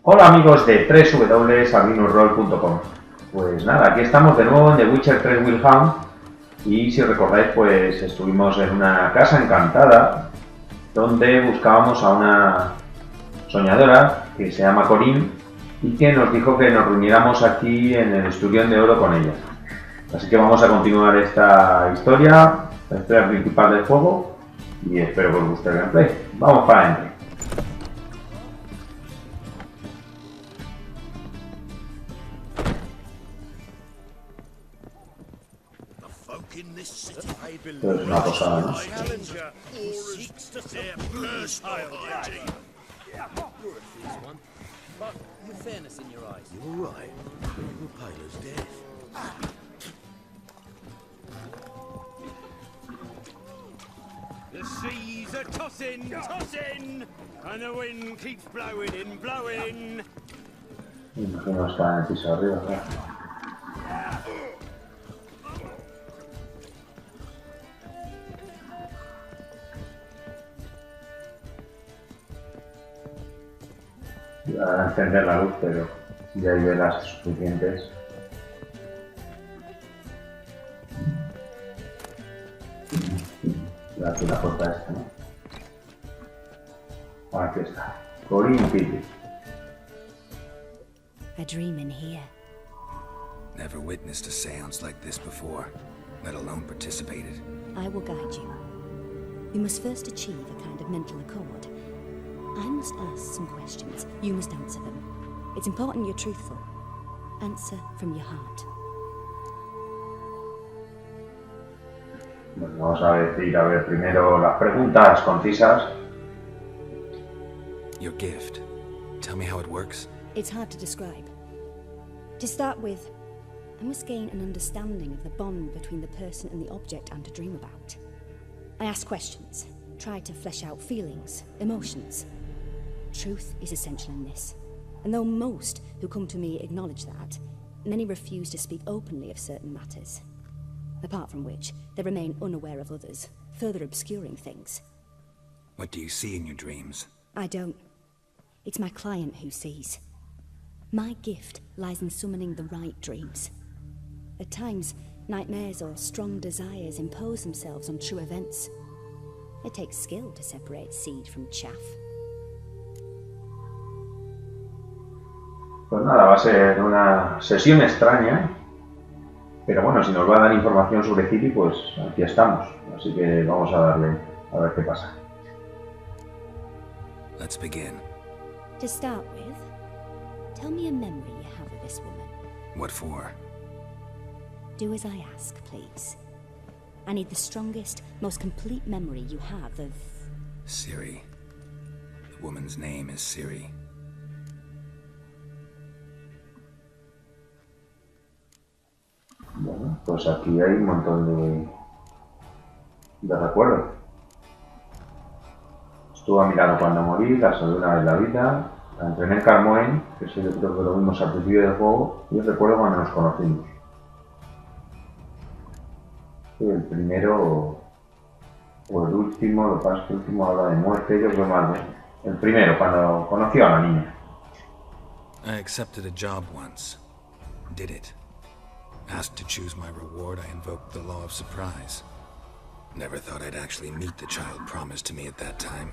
Hola amigos de albinusrol.com. Pues nada, aquí estamos de nuevo en The Witcher 3 Wild Hunt. Y si recordáis, pues estuvimos en una casa encantada donde buscábamos a una soñadora que se llama Corinne y que nos dijo que nos reuniéramos aquí en el Esturión de Oro con ella. Así que vamos a continuar esta historia, la historia principal del juego, y espero que os guste el gameplay. Vamos para adentro. Esto es una posada, ¿no? The seas are tossing, tossing, and the wind keeps blowing and blowing. Imagino que está en el piso arriba, ¿verdad? Voy a encender la luz, pero ya hay velas suficientes. Aquí la puerta esta, ¿no? Aquí está. Corinne Tilly. A dream in here. Never witnessed a seance like this before, let alone participated. I will guide you. You must first achieve a kind of mental accord. I must ask some questions. You must answer them. It's important you're truthful. Answer from your heart. Bueno, vamos a decir, a ver, primero las preguntas concisas. Your gift. Tell me how it works. It's hard to describe. To start with, I must gain an understanding of the bond between the person and the object I'm to dream about. I ask questions, try to flesh out feelings, emotions. Truth is essential in this, and though most who come to me acknowledge that, many refuse to speak openly of certain matters. Apart from which, they remain unaware of others, further obscuring things. What do you see in your dreams? I don't. It's my client who sees. My gift lies in summoning the right dreams. At times, nightmares or strong desires impose themselves on true events. It takes skill to separate seed from chaff. Pues nada, va a ser una sesión extraña, pero bueno, si nos va a dar información sobre Ciri, pues aquí estamos. Así que vamos a darle a ver qué pasa. Let's begin. To start with, tell me a memory you have of this woman. What for? Do as I ask, please. I need the strongest, most complete memory you have of... Ciri. The woman's name is Ciri. Bueno, pues aquí hay un montón de recuerdos. Estuvo a mi lado cuando morí, la saludé una vez en la vida, la entrené en Carmoen, que eso yo creo que lo vimos al principio del juego, y recuerdo cuando nos conocimos. El primero o el último, lo que pasa es que el último habla de muerte, yo creo más bien. El primero, cuando conoció a la niña. I accepted a job once. Did it. Asked to choose my reward, I invoked the law of surprise. Never thought I'd actually meet the child promised to me at that time.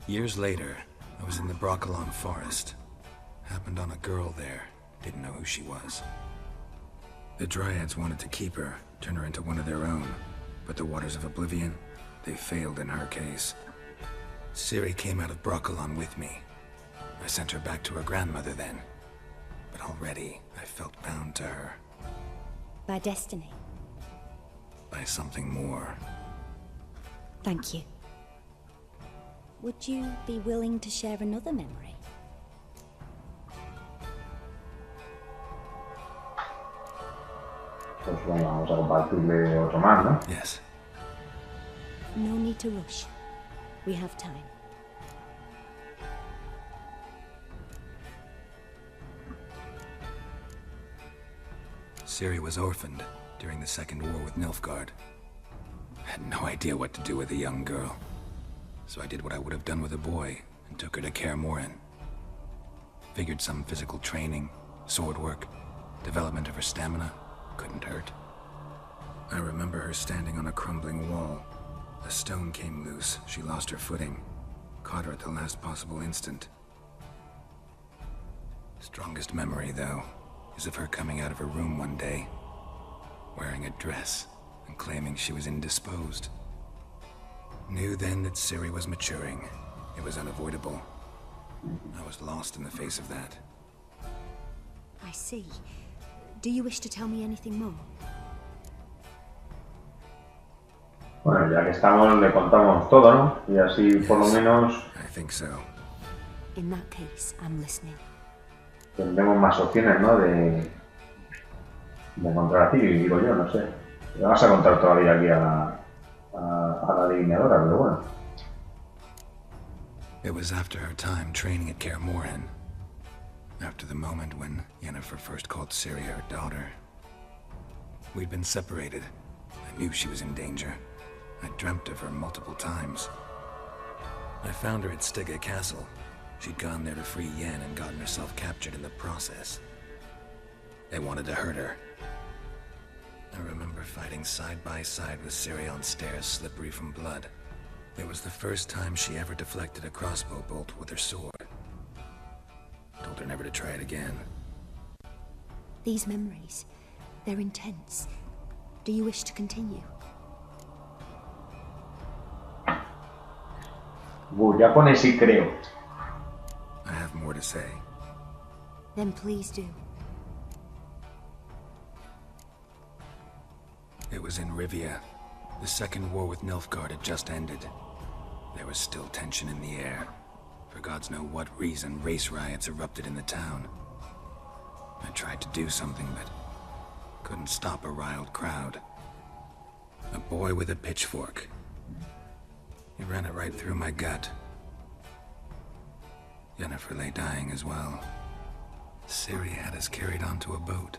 Years later, I was in the Broccolon forest. Happened on a girl there. Didn't know who she was. The Dryads wanted to keep her, turn her into one of their own. But the Waters of Oblivion, they failed in her case. Ciri came out of Broccolon with me. I sent her back to her grandmother then. But already, I felt bound to her. By destiny. By something more. Thank you. Would you be willing to share another memory? Pues bueno, vamos a compartirle otro más, ¿no? Yes. No need to rush. We have time. Ciri was orphaned during the Second War with Nilfgaard. Had no idea what to do with a young girl. So I did what I would have done with a boy and took her to Kaer Morhen. Figured some physical training, sword work, development of her stamina couldn't hurt. I remember her standing on a crumbling wall. A stone came loose, she lost her footing. Caught her at the last possible instant. Strongest memory, though, is of her coming out of her room one day, wearing a dress and claiming she was indisposed. Knew then that Ciri was maturing. It was unavoidable. I was lost in the face of that. I see. Do you wish to tell me anything more? Bueno, ya que estamos, le contamos todo, ¿no? Y así, por lo menos, I think so. In that case, I'm listening. tendremos más opciones, ¿no? De encontrar a Ciri, digo yo, no sé. Le vas a contar todavía aquí a la adivinadora, pero bueno. It was after her time training at Kaer Morhen. After the moment when Yennefer first called Ciri her daughter. We'd been separated. I knew she was in danger. I dreamt of her multiple times. I found her at Stygia Castle. She'd gone there to free Yen and gotten herself captured in the process. They wanted to hurt her. I remember fighting side by side with Ciri on stairs slippery from blood. It was the first time she ever deflected a crossbow bolt with her sword. Told her never to try it again. These memories, they're intense. Do you wish to continue? Ya pone sí creo. I have more to say. Then please do. It was in Rivia. The second war with Nilfgaard had just ended. There was still tension in the air. For gods know what reason, race riots erupted in the town. I tried to do something, but couldn't stop a riled crowd. A boy with a pitchfork. He ran it right through my gut. Yennefer lay dying as well. Ciri had us carried onto a boat.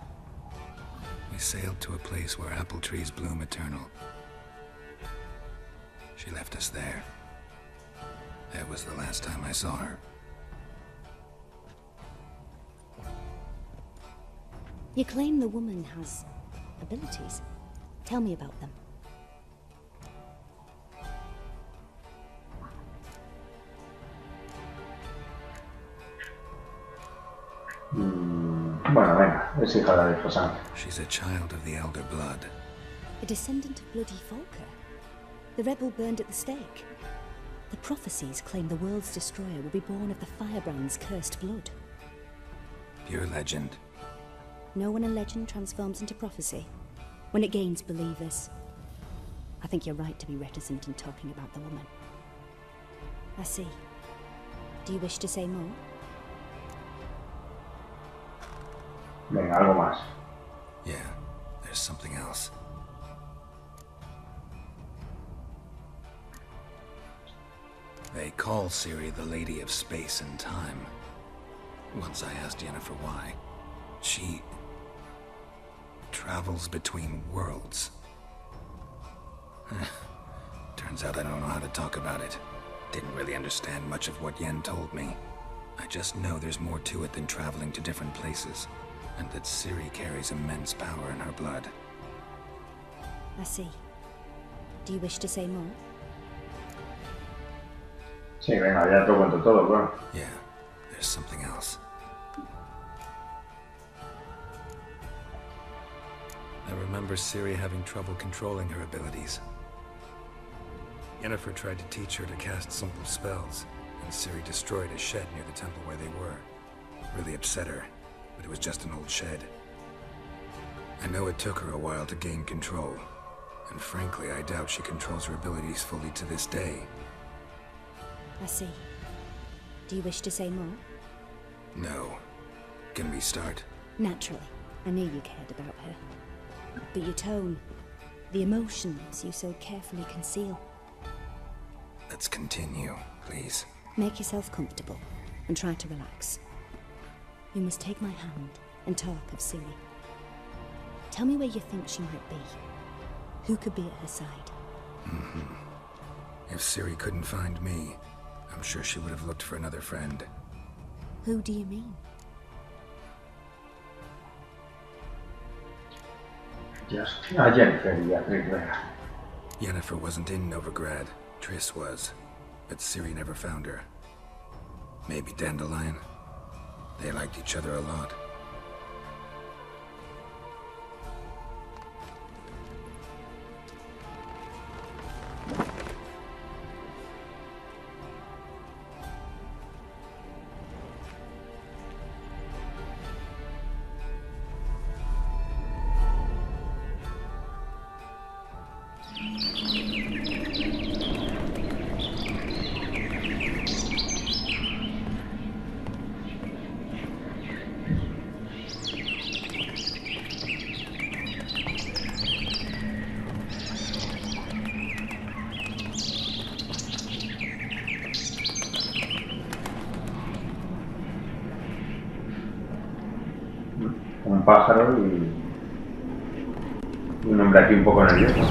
We sailed to a place where apple trees bloom eternal. She left us there. That was the last time I saw her. You claim the woman has abilities. Tell me about them. Bueno, venga, es hija de la sangre. She's a child of the elder blood. A descendant of bloody Volker. The rebel burned at the stake. The prophecies claim the world's destroyer will be born of the firebrand's cursed blood. Pure legend. Know when a legend transforms into prophecy? When it gains believers. I think you're right to be reticent in talking about the woman. I see. Do you wish to say more? Venga, algo más. Yeah, there's something else. They call Ciri the Lady of Space and Time. Once I asked Yennefer why. She travels between worlds. Turns out I don't know how to talk about it. Didn't really understand much of what Yen told me. I just know there's more to it than traveling to different places, and that Ciri carries immense power in her blood. I see. Do you wish to say more? Sí, venga, ya te cuento todo, bueno. Yeah, there's something else. I remember Ciri having trouble controlling her abilities. Yennefer tried to teach her to cast simple spells, and Ciri destroyed a shed near the temple where they were. Really upset her, but it was just an old shed. I know it took her a while to gain control, and frankly, I doubt she controls her abilities fully to this day. I see. Do you wish to say more? No. Can we start? Naturally. I knew you cared about her. But your tone, the emotions you so carefully conceal. Let's continue, please. Make yourself comfortable and try to relax. You must take my hand and talk of Ciri. Tell me where you think she might be. Who could be at her side? If Ciri couldn't find me, I'm sure she would have looked for another friend. Who do you mean? Just a Jennifer y a Triss Vega. Yennefer wasn't in Novigrad. Triss was. But Ciri never found her. Maybe Dandelion? They liked each other a lot. Un pájaro y un hombre aquí un poco nervioso.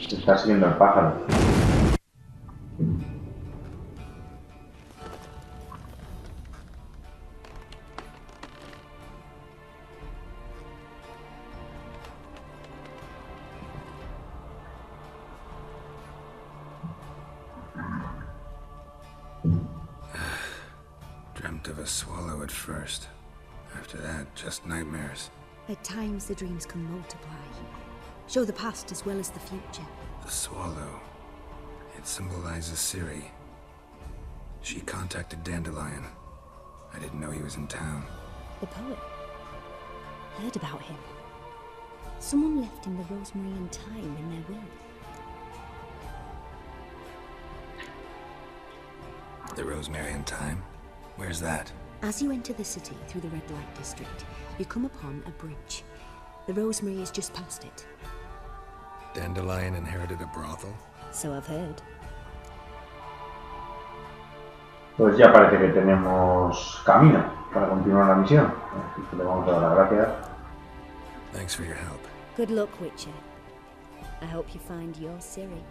Se está siguiendo el pájaro. Dreamt of a swallow at first. After that, just nightmares. At times the dreams can multiply. Show the past as well as the future. The swallow. It symbolizes Ciri. She contacted Dandelion. I didn't know he was in town. The poet. Heard about him. Someone left him the rosemary and thyme in their will. The rosemary and thyme? Where's that? As you enter the city through the red light district, you come upon a bridge. The rosemary is just past it. Dandelion inherited a brothel? So I've heard. Pues ya parece que tenemos camino para continuar la misión. Así que le vamos a dar las gracias. Thanks for your help. Good luck, Witcher. I hope you find your Ciri.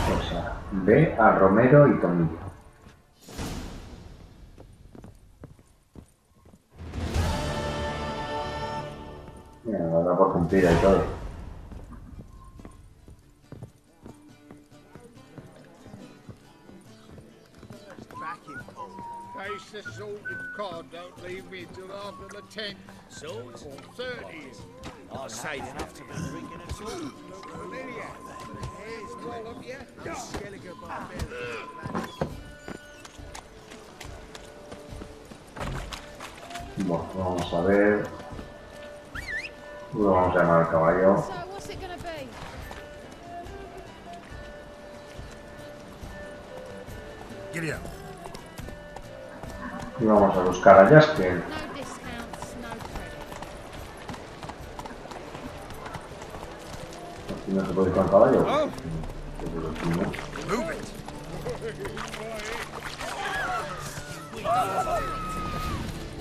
O sea, ve a Romero y Tomillo. Mira, la da por cumplida y todo. Taste the salted cod, don't leave me till after the 10th. Salt? Or 30th. I'll save enough to be drinking a salt. Lydia, here's all of you. Bueno, vamos a ver. Luego vamos a llamar al caballo. So, what's it gonna be? Giddy up. Y vamos a buscar a Jaskier. No discounts, no credit. Aquí no se puede ir con el caballo. Oh. Move it.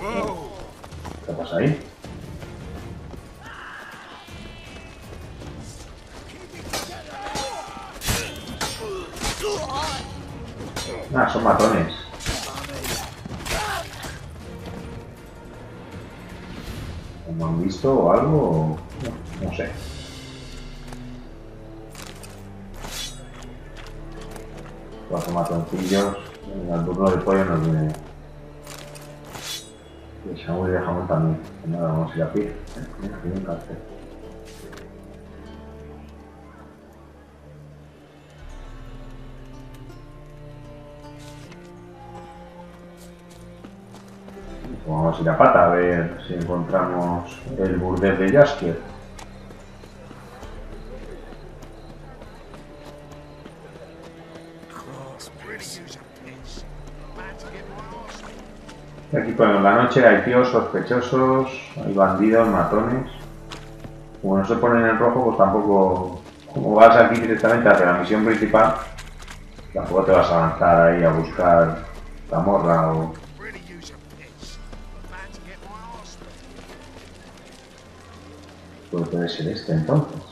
Whoa. ¿Qué pasa ahí? Ah, son matones. ¿No han visto o algo? No, no sé. Cuatro matoncillos. El turno de pollo nos viene. Y el shampoo de jamón también. Nada, vamos a ir a pie. Mira, aquí hay un cartel. Vamos a ir a pata a ver si encontramos el burdel de Jaskier. Y aquí por la noche hay tíos sospechosos, hay bandidos, matones. Como no se ponen en rojo, pues tampoco, como vas aquí directamente hacia la misión principal, tampoco te vas a avanzar ahí a buscar Zamorra o... Pues puede ser este entonces.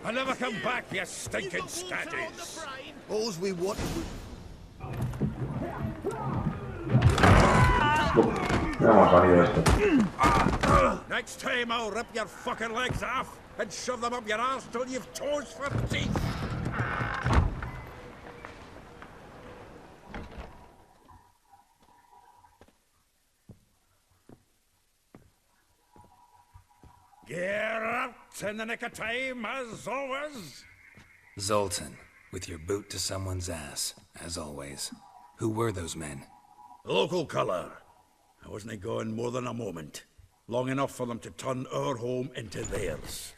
I never come back, you stinking statues. All's we want. No hemos salido esto. Next time I'll rip your fucking legs off and shove them up your arse till you've toes for teeth. Get out in the nick of time, as always. Zoltan, with your boot to someone's ass, as always. Who were those men? Local colour. I wasn't gone more than a moment. Long enough for them to turn our home into theirs.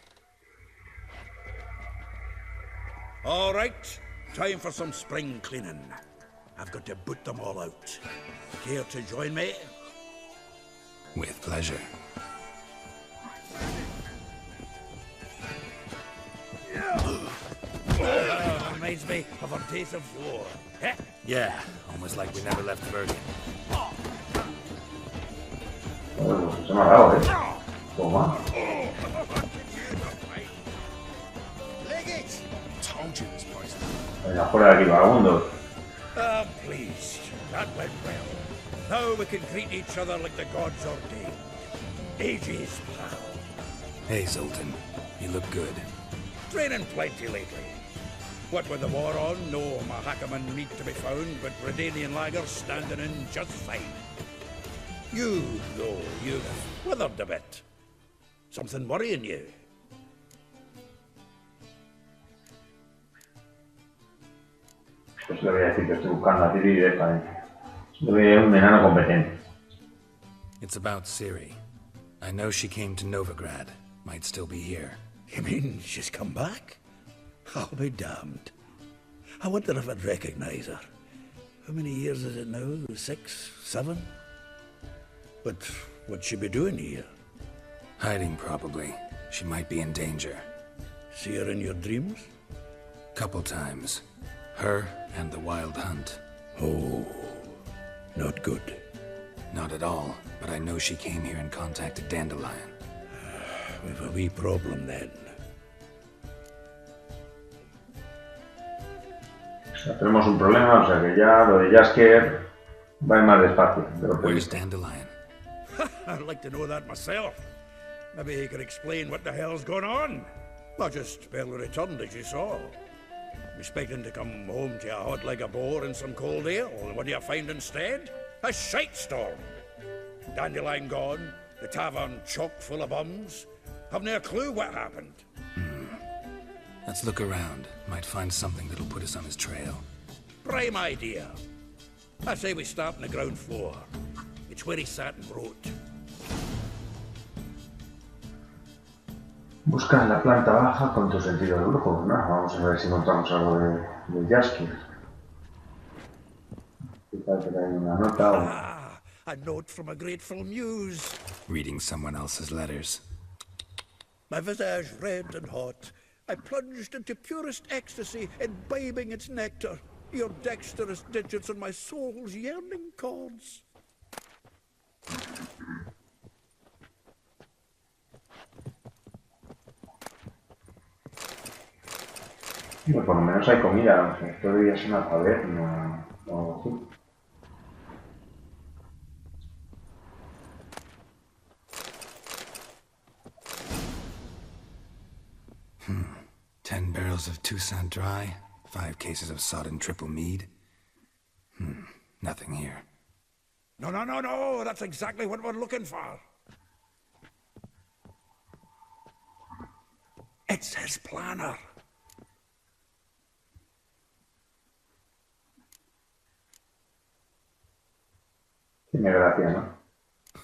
All right, time for some spring cleaning. I've got to boot them all out. Care to join me? With pleasure. Reminds me of our days of war. Eh? Yeah, almost like we never left Bergen. Bueno, pues se me ha dado, Toma. Told you this place. Venga, fuera de aquí, vagabundos. I'm pleased. That went well. Now we can greet each other like the gods ordained. Ages, pal. Hey, Zoltan. You look good. Training plenty lately. What with the war on, no Mahakaman need to be found, but Redanian lagers standing in just fine. You, though, you've withered a bit. Something worrying you? Pues le voy a decir que estoy buscando a Ciri directamente. Soy un enano competente. It's about Ciri. I know she came to Novigrad. Might still be here. You mean she's come back? I'll be damned. I wonder if I'd recognize her. How many years is it now? 6, 7? But what'd she be doing here? Hiding, probably. She might be in danger. See her in your dreams? Couple times. Her and the Wild Hunt. Oh, not good. Not at all, but I know she came here and contacted Dandelion. We've a wee problem then. O sea, tenemos un problema, o sea que ya lo de Jaskier va a ir más despacio. De lo Where's previsto. Dandelion? I'd like to know that myself. Maybe he could explain what the hell's going on. I just barely returned, as you saw. Expecting to come home to a hot leg of boar and some cold ale, and what do you find instead? A shite storm. Dandelion gone, the tavern chock full of bums. Haven't a clue what happened. Let's look around. Might find something that'll put us on his trail. Prime idea. I say we start on the ground floor. It's where he sat and wrote. Busca en la planta baja con tu sentido del brujo. No, vamos a ver si encontramos algo de Jaskier. Quizá que hay una nota o... Ah, a note from a grateful muse. Reading someone else's letters. My visage red and hot, I plunged into purest ecstasy, imbibing its nectar. Your dexterous digits on my soul's yearning chords. Bueno, por lo menos hay comida. O sea, esto debería ser una taberna o algo así. Hmm. 10 barrels of Toussaint Dry, 5 cases of sodden triple mead. Nothing here. No, no, no, no, that's exactly what we're looking for. It's his planner. Tiene gracia, ¿no?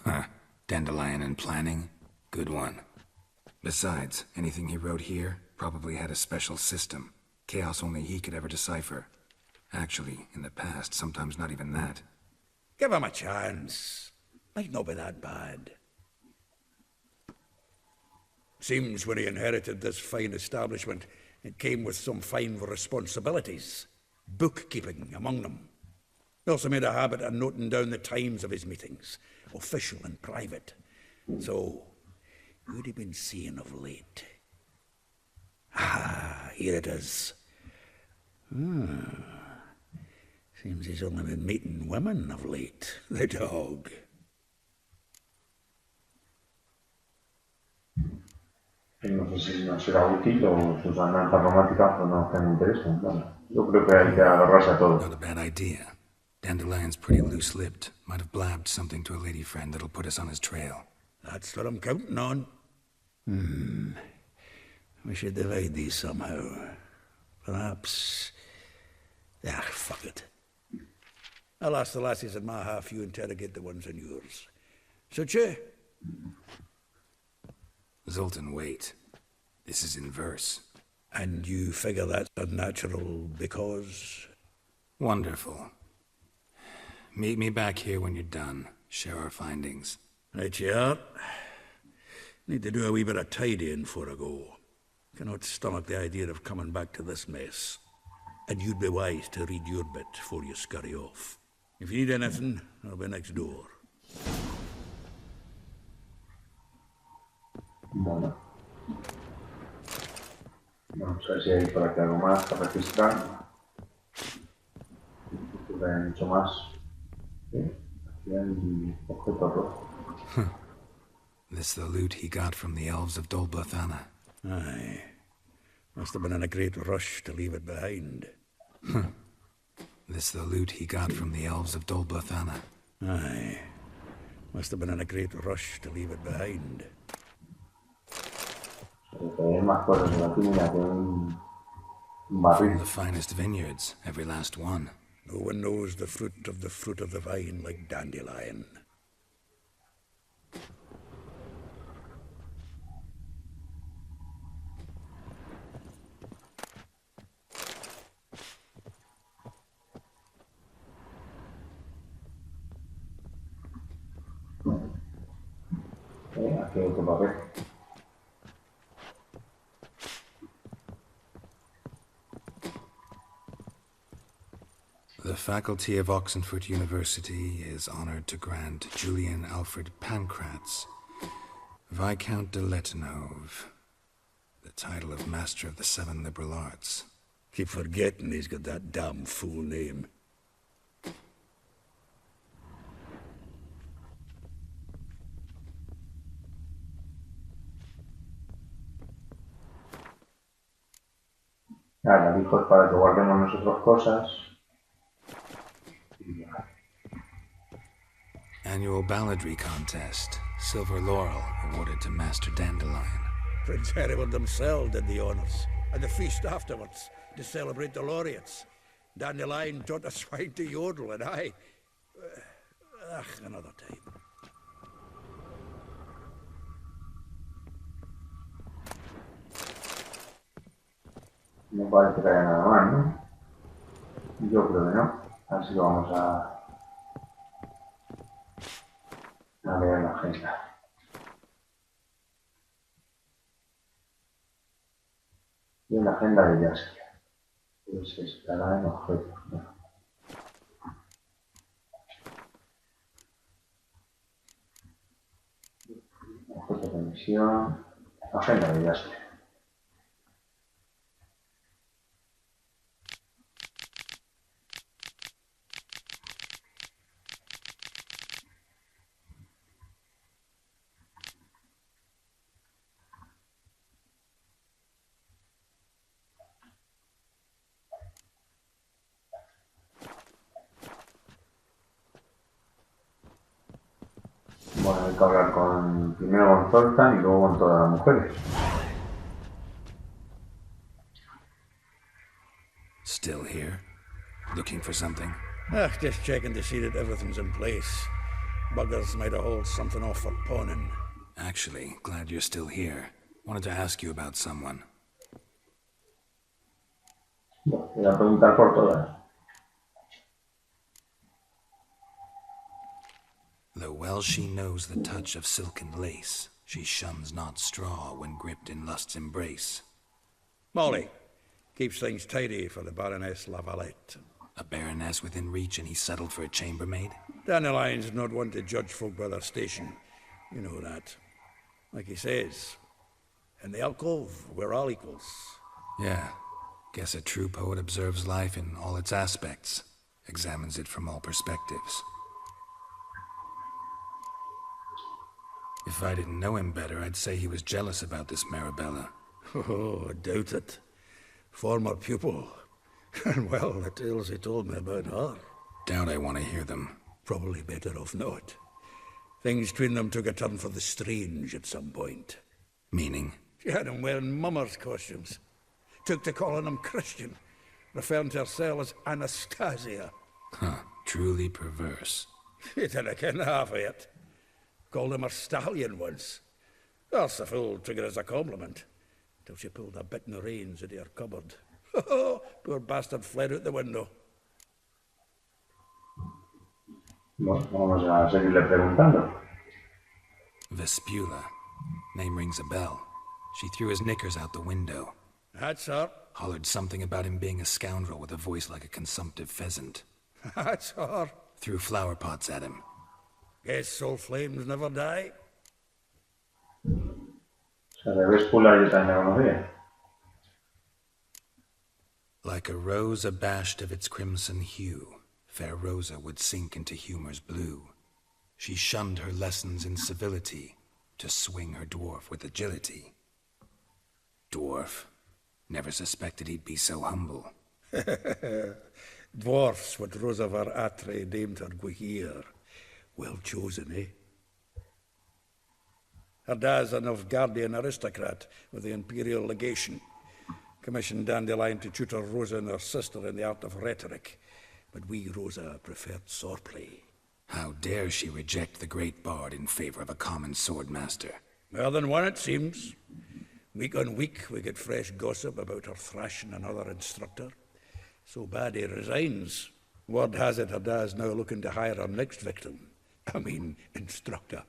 Huh. Dandelion and planning? Good one. Besides, anything he wrote here probably had a special system. Chaos only he could ever decipher. Actually, in the past, sometimes not even that. Give him a chance. Might not be that bad. Seems when he inherited this fine establishment, it came with some fine responsibilities. Bookkeeping among them. He also made a habit of noting down the times of his meetings, official and private. So, who'd he been seeing of late? Ah, here it is. Seems he's only been meeting women of late, the dog. No sé si nos será útil o sus andanzas románticas pues no que me interesan. Bueno, yo creo que hay que agarrarse a todo. Not a bad idea. Dandelion's pretty loose-lipped. Might have blabbed something to a lady friend that'll put us on his trail. That's what I'm counting on. We should divide these somehow. Perhaps... Ah, fuck it. I'll ask the lassies in my half, you interrogate the ones in yours. Suit you? Zoltan, wait. This is in verse. And you figure that's unnatural because... Wonderful. Meet me back here when you're done. Share our findings. Right you are. Need to do a wee bit of tidying before I go. Cannot stomach the idea of coming back to this mess. And you'd be wise to read your bit before you scurry off. If you need anything, I'll be next door. Bueno. Vamos a ver si hay por aquí algo más para registrar. No hay mucho más. ¿Sí? Aquí hay objetos rojos. This the loot he got from the elves of Dolbothana. Aye. Must have been in a great rush to leave it behind. This the loot he got from the elves of Dolbothana. Aye. Must have been in a great rush to leave it behind. Hay más cosas en la tienda que un From barril. the finest vineyards, every last one. No one knows the fruit of the vine like Dandelion. Aquí hay otro papel. The faculty of Oxenford University is honored to grant Julian Alfred Pancratz, Viscount de Letenove, the title of Master of the Seven Liberal Arts. Keep forgetting he's got that damn fool name. Nada, dijo es para que guardemos nosotros cosas. Annual balladry contest, Silver Laurel awarded to Master Dandelion. Prince Hereward himself did the honours, and the feast afterwards, to celebrate the laureates. Dandelion taught the swine to yodel, and I... another time. No parece que haya nada más, ¿no? Yo creo que no. Así que vamos a ver la agenda. Y en la agenda de Yaskia. Pues estará en objetos, ¿no? Objetos de misión. Agenda de Yaskia. Bueno, hay que hablar primero con Zoltan y luego con todas las mujeres. Still here? Looking for something? Just checking to see that everything's in place. Buggers might have hauled something off for pawning. Actually, glad you're still here. Wanted to ask you about someone. Bueno, voy a preguntar por todas. Though well she knows the touch of silken lace, she shuns not straw when gripped in lust's embrace. Molly keeps things tidy for the Baroness Lavalette. A baroness within reach and he settled for a chambermaid? Dandelion's not one to judge folk by their station. You know that. Like he says, in the alcove, we're all equals. Yeah. Guess a true poet observes life in all its aspects, examines it from all perspectives. If I didn't know him better, I'd say he was jealous about this Marabella. Oh, I doubt it. Former pupil. And well, the tales he told me about her. Doubt I want to hear them. Probably better off not. Things between them took a turn for the strange at some point. Meaning? She had him wearing mummers' costumes. Took to calling him Christian, referring to herself as Anastasia. Huh, truly perverse. He didn't ken half of it. Called him her stallion once. That's the fool took it as a compliment, till she pulled a bit in the reins into her cupboard. Poor bastard fled out the window. Bueno, vamos a seguirle preguntando. Vespula. Name rings a bell. She threw his knickers out the window. That's her. Hollered something about him being a scoundrel with a voice like a consumptive pheasant. That's her. Threw flower pots at him. Guess soul flames never die. O sea, de Véspula yo también la conocía. Like a rose abashed of its crimson hue, fair Rosa would sink into humor's blue. She shunned her lessons in civility, to swing her dwarf with agility. Dwarf. Never suspected he'd be so humble. Dwarfs what Rosa var Atre named her Guihir. Well chosen, eh? Her dad's a Novgardian aristocrat with the Imperial Legation. Commissioned Dandelion to tutor Rosa and her sister in the art of rhetoric. But we, Rosa, preferred swordplay. How dare she reject the great bard in favor of a common swordmaster? More than one, it seems. Week on week, we get fresh gossip about her thrashing another instructor. So bad he resigns. Word has it her dad's now looking to hire her next victim. I mean, instructor.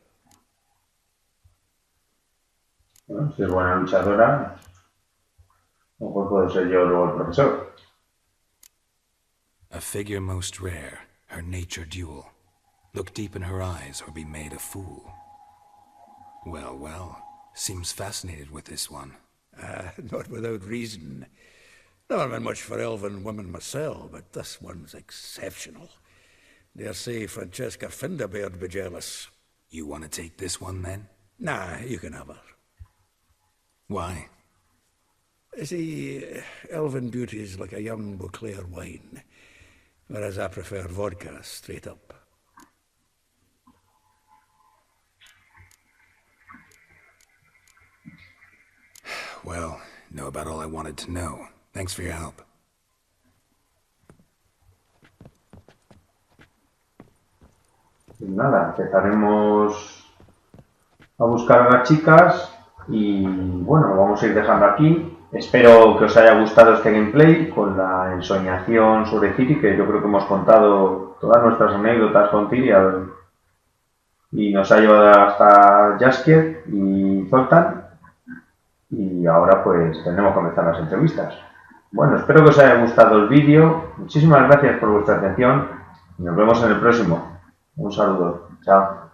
Bueno, si es buena luchadora, a lo mejor puedo ser yo luego el profesor. A figure most rare, her nature dual. Look deep in her eyes or be made a fool. Well, well, seems fascinated with this one. Not without reason. Never been much for elven women myself, but this one's exceptional. Dare say Francesca Finderbeard be jealous. You want to take this one, then? Nah, you can have her. Why? See, elven beauty's like a young Beauclair wine, whereas I prefer vodka straight up. Well, know about all I wanted to know. Thanks for your help. Pues nada, empezaremos a buscar a las chicas y bueno, lo vamos a ir dejando aquí. Espero que os haya gustado este gameplay con la ensoñación sobre Ciri, que yo creo que hemos contado todas nuestras anécdotas con Ciri y nos ha llevado hasta Jaskier y Zoltan. Y ahora pues tendremos que empezar las entrevistas. Bueno, espero que os haya gustado el vídeo. Muchísimas gracias por vuestra atención y nos vemos en el próximo. Un saludo. Chao.